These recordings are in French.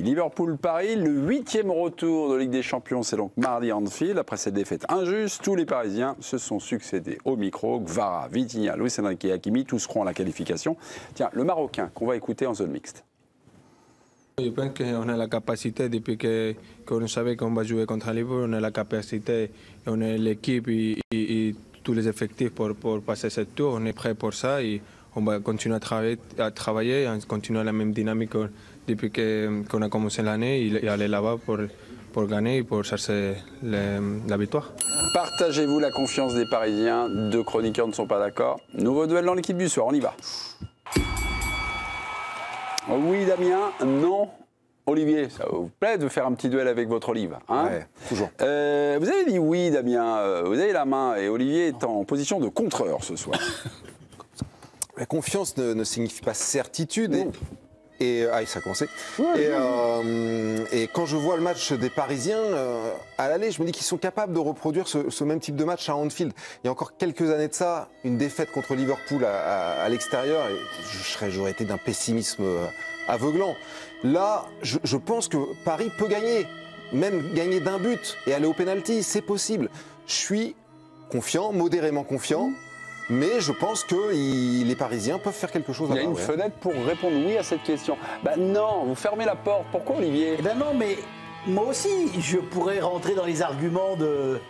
Liverpool-Paris, le 8e retour de Ligue des Champions, c'est donc mardi à Anfield. Après cette défaite injuste, tous les Parisiens se sont succédés au micro. Gvara, Vitinha, Luis Enrique et Hakimi, tous seront à la qualification. Tiens, le Marocain qu'on va écouter en zone mixte. Je pense qu'on a la capacité, depuis qu'on savait qu'on va jouer contre Liverpool, on a la capacité, on a l'équipe et tous les effectifs pour passer ce tour. On est prêt pour ça et on va continuer à travailler, à continuer la même dynamique depuis qu'on a commencé l'année et aller là-bas pour gagner et pour chercher la victoire. Partagez-vous la confiance des Parisiens? Deux chroniqueurs ne sont pas d'accord. Nouveau duel dans l'équipe du soir, on y va. Oui, Damien, non. Olivier, ça vous plaît de faire un petit duel avec votre Olive, hein? Ouais, toujours. Vous avez dit oui, Damien, vous avez la main, et Olivier est en position de contreur ce soir. La confiance ne signifie pas certitude. Ça a commencé. Et quand je vois le match des Parisiens à l'aller, je me dis qu'ils sont capables de reproduire ce même type de match à Anfield. Il y a encore quelques années de ça, une défaite contre Liverpool à l'extérieur, et j'aurais été d'un pessimisme aveuglant. Là, je pense que Paris peut gagner, même gagner d'un but et aller au pénalty, c'est possible. Je suis confiant, modérément confiant. Mais je pense que les Parisiens peuvent faire quelque chose. Il y a une fenêtre pour répondre oui à cette question. Non, vous fermez la porte. Pourquoi, Olivier? Non, mais moi aussi, je pourrais rentrer dans les arguments de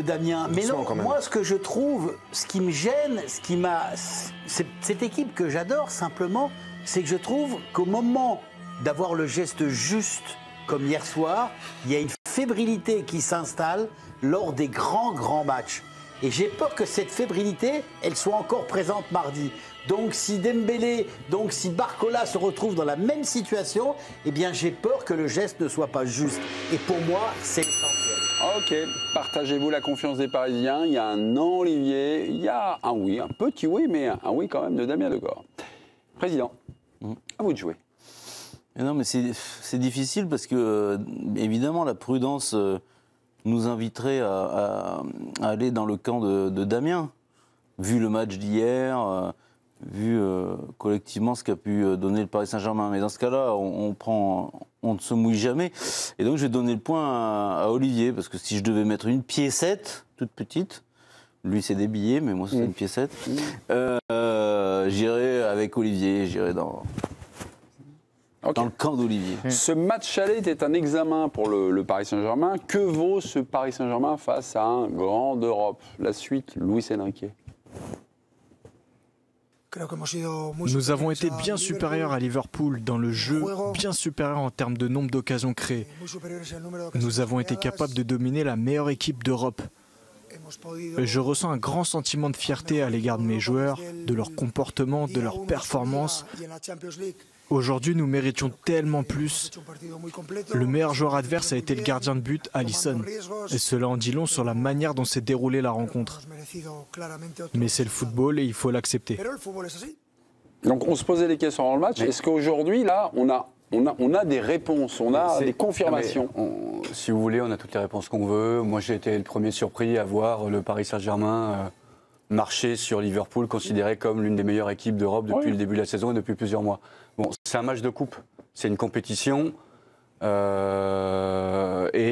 Damien. Mais non, moi, ce que je trouve, ce qui me gêne, cette équipe que j'adore simplement, c'est que je trouve qu'au moment d'avoir le geste juste, comme hier soir, il y a une fébrilité qui s'installe lors des grands matchs. Et j'ai peur que cette fébrilité, elle soit encore présente mardi. Donc si Dembélé, si Barcola se retrouve dans la même situation, eh bien j'ai peur que le geste ne soit pas juste. Et pour moi, c'est essentiel. Ok, partagez-vous la confiance des Parisiens. Il y a un non, Olivier. Il y a un oui, un petit oui, mais un oui quand même de Damien Degore. Président, à vous de jouer. Non, mais c'est difficile parce que, évidemment, la prudence nous inviterait à aller dans le camp de Damien, vu le match d'hier, vu collectivement ce qu'a pu donner le Paris Saint-Germain. Mais dans ce cas-là, on ne se mouille jamais. Et donc je vais donner le point à Olivier, parce que si je devais mettre une piécette, toute petite, lui c'est des billets, mais moi c'est une piécette, j'irai avec Olivier, j'irai dans le camp d'Olivier. Ce match aller était un examen pour le Paris Saint-Germain. Que vaut ce Paris Saint-Germain face à un grand d'Europe? La suite, Luis Enrique. Nous avons été bien supérieurs à Liverpool dans le jeu, bien supérieurs en termes de nombre d'occasions créées. Nous avons été capables de dominer la meilleure équipe d'Europe. Je ressens un grand sentiment de fierté à l'égard de mes joueurs, de leur comportement, de leur performance. Aujourd'hui, nous méritions tellement plus. Le meilleur joueur adverse a été le gardien de but, Alisson. Et cela en dit long sur la manière dont s'est déroulée la rencontre. Mais c'est le football et il faut l'accepter. Donc on se posait des questions dans le match. Est-ce qu'aujourd'hui, là, on a des réponses, on a des confirmations? Si vous voulez, on a toutes les réponses qu'on veut. Moi, j'ai été le premier surpris à voir le Paris Saint-Germain marcher sur Liverpool, considéré comme l'une des meilleures équipes d'Europe depuis le début de la saison et depuis plusieurs mois. Bon, c'est un match de coupe, c'est une compétition. Et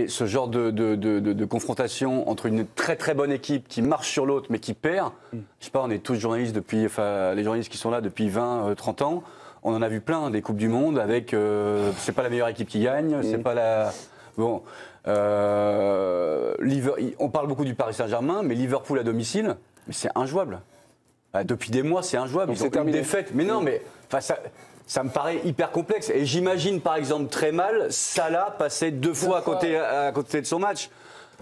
ce genre de confrontation entre une très très bonne équipe qui marche sur l'autre mais qui perd, je sais pas, on est tous journalistes les journalistes qui sont là depuis 20-30 ans, on en a vu plein des Coupes du Monde avec, c'est pas la meilleure équipe qui gagne, c'est pas la... Bon, on parle beaucoup du Paris Saint-Germain, mais Liverpool à domicile, mais c'est injouable. Depuis des mois, c'est injouable. Ils ont une défaite. Mais non, mais ça me paraît hyper complexe. Et j'imagine, par exemple, très mal Salah passer 2 fois à côté de son match.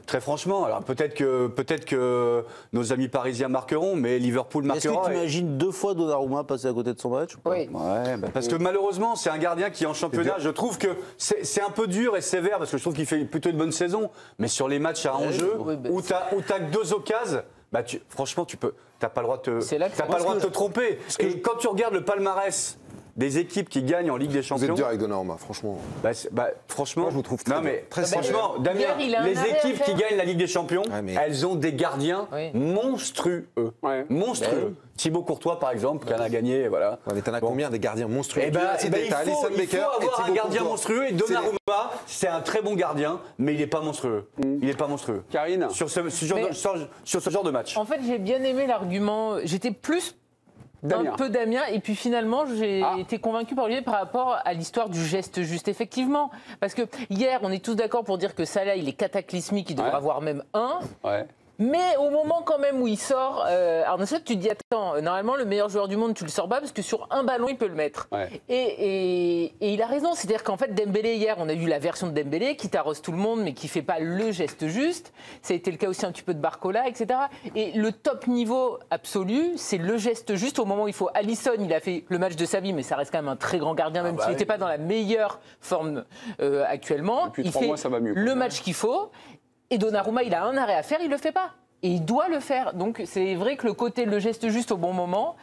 Très franchement, alors peut-être que nos amis parisiens marqueront, mais Liverpool marquera. Est-ce que tu imagines 2 fois Donnarumma passer à côté de son match? Oui. Ouais, parce que malheureusement, c'est un gardien qui, en championnat, je trouve que c'est un peu dur et sévère, parce que je trouve qu'il fait plutôt une bonne saison. Mais sur les matchs à enjeu, où tu as que 2 occasions, franchement, t'as pas le droit de te tromper. Et quand tu regardes le palmarès des équipes qui gagnent en Ligue des Vous Champions. êtes dur avec Donnarumma, franchement. Franchement, Moi, je vous trouve très non, mais très franchement, Damien, Hier, il a un les arrêt à équipes qui faire. gagnent la Ligue des Champions, Ouais, mais- elles ont des gardiens monstrueux. Ouais. Monstrueux. Thibaut Courtois, par exemple, qui en a gagné, voilà. Ouais, mais t'en as Bon. combien des gardiens monstrueux? Eh ben, Tu il l'as cité, faut, t'as Alisson il Becker faut et avoir un Thibaut gardien Courtois. monstrueux et Donnarumma, c'est un très bon gardien, mais il n'est pas monstrueux. Il n'est pas monstrueux. Karine. Sur ce genre de match. En fait, j'ai bien aimé l'argument. J'étais plus Damien. un peu Damien, et puis finalement, j'ai été convaincu par Olivier par rapport à l'histoire du geste juste, effectivement. Parce que hier, on est tous d'accord pour dire que Salah, il est cataclysmique, il devrait Ouais. avoir même un. Ouais. Mais au moment quand même où il sort, Arnaud Slot, tu te dis, attends, normalement, le meilleur joueur du monde, tu le sors pas parce que sur un ballon, il peut le mettre. Ouais. Et il a raison. C'est-à-dire qu'en fait, Dembélé, hier, on a vu la version de Dembélé qui t'arrose tout le monde, mais qui fait pas le geste juste. Ça a été le cas aussi un petit peu de Barcola, etc. Et le top niveau absolu, c'est le geste juste au moment où il faut. Alisson, il a fait le match de sa vie, mais ça reste quand même un très grand gardien, même s'il n'était pas dans la meilleure forme actuellement. Depuis Il 3 fait mois, ça va mieux, quoi. le match qu'il faut. Et Donnarumma, il a un arrêt à faire, il le fait pas. Et il doit le faire. Donc c'est vrai que le geste juste au bon moment,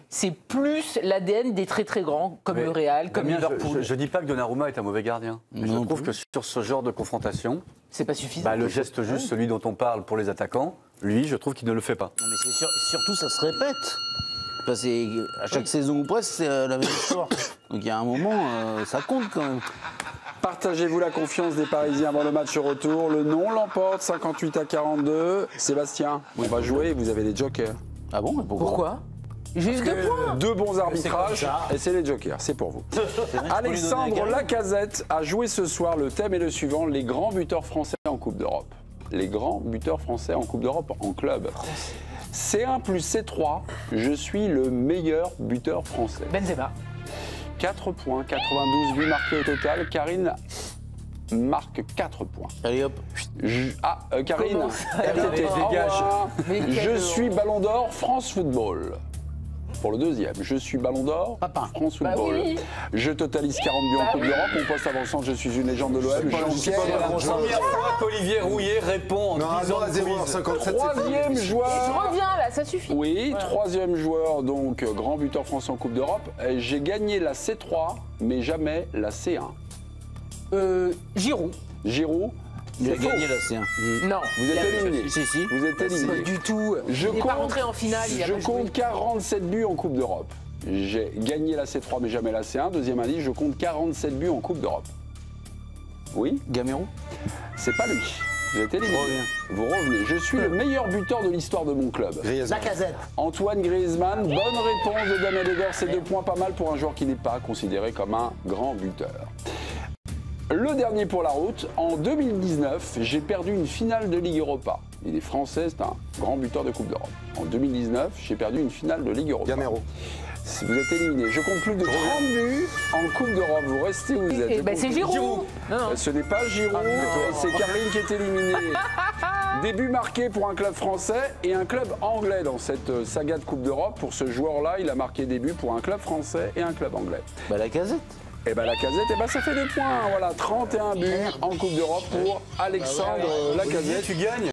c'est plus l'ADN des très très grands, comme Mais le Real, comme Damien, Liverpool. je dis pas que Donnarumma est un mauvais gardien. Mais je Non trouve plus. que sur ce genre de confrontation, C'est pas suffisant. le geste juste, celui dont on parle pour les attaquants, lui, je trouve qu'il ne le fait pas. Non, mais surtout, ça se répète. Enfin, à chaque saison ou presque, c'est la même histoire. Donc il y a un moment, ça compte quand même. Partagez-vous la confiance des Parisiens avant le match retour. Le non l'emporte 58-42. Sébastien, on va jouer et vous avez les jokers. Ah bon, mais Pourquoi J'ai eu 2 points. 2 bons arbitrages et c'est les jokers, c'est pour vous. Alexandre Lacazette a joué ce soir. Le thème est le suivant, les grands buteurs français en Coupe d'Europe. Les grands buteurs français en Coupe d'Europe en club. C1 plus C3, je suis le meilleur buteur français. Benzema. 4 points, 92 buts marqués au total. Karine marque 4 points. Allez hop. Karine, Comment ça, RTT, Karine, dégage. Mais quel Je horreur. suis Ballon d'Or France Football. Pour le deuxième, je suis Ballon d'Or Papa. France Bah Football. oui. Je totalise 40 buts en Coupe d'Europe. Mon poste avançant, je suis une légende de l'OM. C'est la première fois qu'Olivier Rouillet répond en Non, disant à 0,57. Troisième Je joueur. reviens là, ça suffit. Oui, troisième joueur, donc grand buteur français en Coupe d'Europe. J'ai gagné la C3, mais jamais la C1. Giroud. Giroud, Il a c'est faux. gagné la C1. Non. Vous êtes éliminé. Si, si. Vous êtes Pas éliminé. du tout. Je il n'est pas rentré en finale. Il a Je pas joué. compte 47 buts en Coupe d'Europe. J'ai gagné la C3 mais jamais la C1. Deuxième indice, je compte 47 buts en Coupe d'Europe. Oui, Gamero. c'est pas lui. Vous êtes éliminé. Vous revenez. Je suis le meilleur buteur de l'histoire de mon club. Lacazette. Antoine Griezmann, bonne réponse de Damien Degor. C'est 2 points, pas mal pour un joueur qui n'est pas considéré comme un grand buteur. Le dernier pour la route, en 2019, j'ai perdu une finale de Ligue Europa. Il est français, c'est un grand buteur de Coupe d'Europe. En 2019, j'ai perdu une finale de Ligue Europa. Gamero. Vous êtes éliminé. Je compte plus de 30 buts en Coupe d'Europe. Vous restez où vous êtes. Eh Je ben, compte c'est plus de- Giroud. Non, non. Ce n'est pas Giroud, c'est Caroline qui est éliminée. Début marqué pour un club français et un club anglais dans cette saga de Coupe d'Europe. Pour ce joueur-là, il a marqué des buts pour un club français et un club anglais. Bah Lacazette. Et bien Lacazette, ça fait 2 points. Voilà, 31 buts en Coupe d'Europe pour Alexandre Lacazette. Tu gagnes.